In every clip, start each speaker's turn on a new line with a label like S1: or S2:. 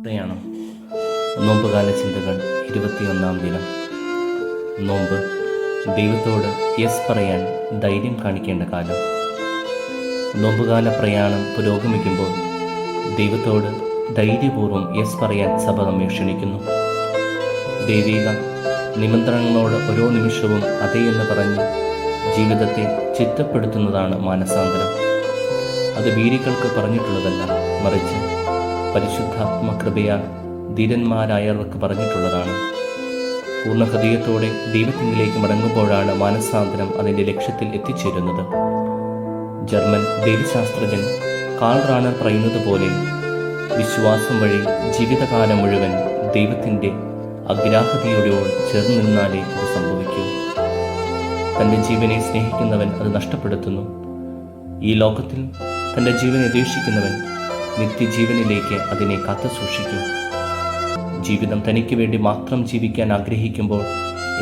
S1: പ്രയാണം. നോമ്പുകാല ചിന്തകൾ 21-ാം ദിനം. നോമ്പ് ദൈവത്തോട് യെസ് പറയാൻ ധൈര്യം കാണിക്കേണ്ട കാലം. നോമ്പുകാല പ്രയാണം പുരോഗമിക്കുമ്പോൾ ദൈവത്തോട് ധൈര്യപൂർവ്വം യെസ് പറയാൻ സഭ നമ്മെ ക്ഷണിക്കുന്നു. ദൈവിക നിമന്ത്രണങ്ങളോട് ഓരോ നിമിഷവും അതേ എന്ന് പറഞ്ഞ് ജീവിതത്തെ ചിട്ടപ്പെടുത്തുന്നതാണ് മാനസാന്തരം. അത് വീരികൾക്ക് പറഞ്ഞിട്ടുള്ളതല്ല, മറിച്ച് പരിശുദ്ധാത്മകൃപയാൽ ധീരന്മാരായവർക്ക് പറഞ്ഞിട്ടുള്ളതാണ്. പൂർണ്ണ ഹൃദയത്തോടെ ദൈവത്തിലേക്ക് മടങ്ങുമ്പോഴാണ് മാനസാന്തരം അതിൻ്റെ ലക്ഷ്യത്തിൽ എത്തിച്ചേരുന്നത്. ജർമ്മൻ ദൈവശാസ്ത്രജ്ഞൻ കാൾ റാണർ പറയുന്നത് പോലെ, വിശ്വാസം വഴി ജീവിതകാലം മുഴുവൻ ദൈവത്തിൻ്റെ അഗ്രാഹ്യതയോട് ചേർന്ന് നിന്നാലേ അത് സംഭവിക്കൂ. തൻ്റെ ജീവനെ സ്നേഹിക്കുന്നവൻ അത് നഷ്ടപ്പെടുത്തുന്നു. ഈ ലോകത്തിൽ തൻ്റെ ജീവനെ ദ്വേഷിക്കുന്നവൻ നിത്യജീവനിലേക്ക് അതിനെ കാത്തു സൂക്ഷിക്കും. ജീവിതം തനിക്ക് വേണ്ടി മാത്രം ജീവിക്കാൻ ആഗ്രഹിക്കുമ്പോൾ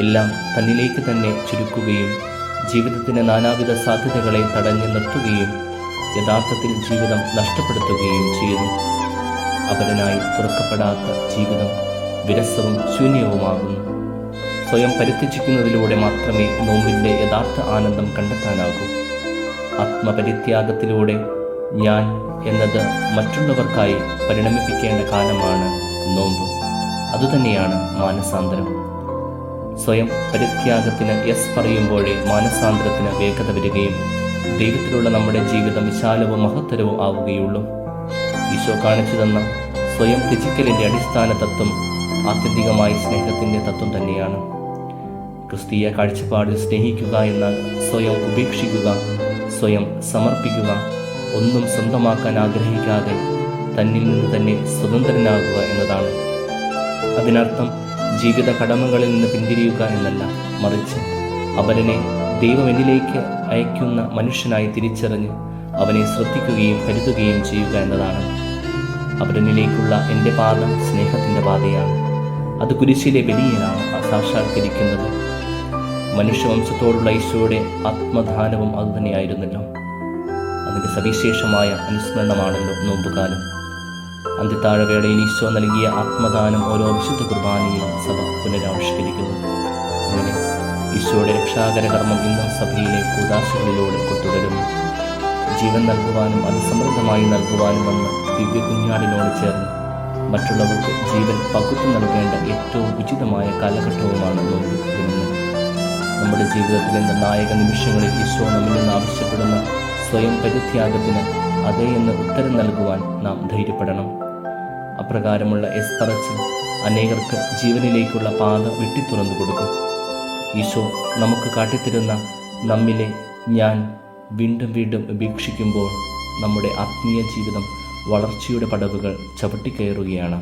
S1: എല്ലാം തന്നിലേക്ക് തന്നെ ചുരുക്കുകയും ജീവിതത്തിൻ്റെ നാനാവിധ സാധ്യതകളെ തടഞ്ഞു നിർത്തുകയും യഥാർത്ഥത്തിൽ ജീവിതം നഷ്ടപ്പെടുത്തുകയും ചെയ്യുന്നു. അപരനായി തുറക്കപ്പെടാത്ത ജീവിതം വിരസവും ശൂന്യവുമാകുന്നു. സ്വയം പരിത്യജിക്കുന്നതിലൂടെ മാത്രമേ നോമ്പിൻ്റെ യഥാർത്ഥ ആനന്ദം കണ്ടെത്താനാകൂ. ആത്മപരിത്യാഗത്തിലൂടെ ഞാൻ എന്നത് മറ്റുള്ളവർക്കായി പരിണമിപ്പിക്കേണ്ട കാലമാണ് നോമ്പ്. അതുതന്നെയാണ് മാനസാന്തരം. സ്വയം പരിത്യാഗത്തിന് യെസ് പറയുമ്പോഴേ മാനസാന്തരത്തിന് വേഗത വരികയും ദൈവത്തിലുള്ള നമ്മുടെ ജീവിതം വിശാലവും മഹത്തരവും ആവുകയുള്ളൂ. ഈശോ കാണിച്ചു തന്ന സ്വയം ത്യജിക്കലിൻ്റെ അടിസ്ഥാന തത്വം ആത്യന്തികമായി സ്നേഹത്തിൻ്റെ തത്വം തന്നെയാണ്. ക്രിസ്തീയ കാഴ്ചപ്പാടിൽ സ്നേഹിക്കുക എന്നാൽ സ്വയം ഉപേക്ഷിക്കുക, സ്വയം സമർപ്പിക്കുക, ഒന്നും സ്വന്തമാക്കാൻ ആഗ്രഹിക്കാതെ തന്നിൽ നിന്ന് തന്നെ സ്വതന്ത്രനാകുക എന്നതാണ്. അതിനർത്ഥം ജീവിത കടമകളിൽ നിന്ന് പിന്തിരിയുക എന്നല്ല, മറിച്ച് അവനെ ദൈവം എന്നിലേക്ക് അയക്കുന്ന മനുഷ്യനായി തിരിച്ചറിഞ്ഞ് അവനെ ശ്രദ്ധിക്കുകയും കരുതുകയും ചെയ്യുക എന്നതാണ്. അവനിലേക്കുള്ള എൻ്റെ പാത സ്നേഹത്തിൻ്റെ പാതയാണ്. അത് കുരിശിലെ ബലിയാണ് സാക്ഷാത്കരിക്കുന്നത്. മനുഷ്യവംശത്തോടുള്ള ഈശോയുടെ ആത്മദാനവും അതുതന്നെയായിരുന്നല്ലോ. അതിൻ്റെ സവിശേഷമായ അനുസ്മരണമാണല്ലോ നോമ്പുകാലം. അന്ത്യത്താഴവേളയിൽ ഈശോ നൽകിയ ആത്മദാനം ഓരോ വിശുദ്ധ കുർബാനയിലും സഭ പുനരാവിഷ്കരിക്കുന്നു. അങ്ങനെ ഈശോയുടെ രക്ഷാകര കർമ്മം ഇന്നും സഭയിലെ കൂദാശകളിലൂടെ തുടരുന്നു. ജീവൻ നൽകുവാനും അത് സമൃദ്ധമായി നൽകുവാനും വന്ന ദിവ്യ കുഞ്ഞാടിനോട് ചേർന്ന് മറ്റുള്ളവർക്ക് ജീവൻ പകുത്തു നൽകേണ്ട ഏറ്റവും ഉചിതമായ കാലഘട്ടവുമാണ് നോമ്പ് ദിനങ്ങൾ. നമ്മുടെ ജീവിതത്തിലെ നിർണായക നിമിഷങ്ങളിൽ ഈശോ നമ്മിൽ നിന്ന് ആവശ്യപ്പെടുന്ന സ്വയം പരിത്യാഗത്തിന് അതേ എന്ന് ഉത്തരം നൽകുവാൻ നാം ധൈര്യപ്പെടണം. അപ്രകാരമുള്ള യെസ് പറച്ച് അനേകർക്ക് ജീവനിലേക്കുള്ള പാത വെട്ടിത്തുറന്നു കൊടുക്കും. ഈശോ നമുക്ക് കാട്ടിത്തരുന്ന നമ്മിലെ ഞാൻ വീണ്ടും വീണ്ടും ഉപേക്ഷിക്കുമ്പോൾ നമ്മുടെ ആത്മീയ ജീവിതം വളർച്ചയുടെ പടവുകൾ ചവിട്ടിക്കയറുകയാണ്.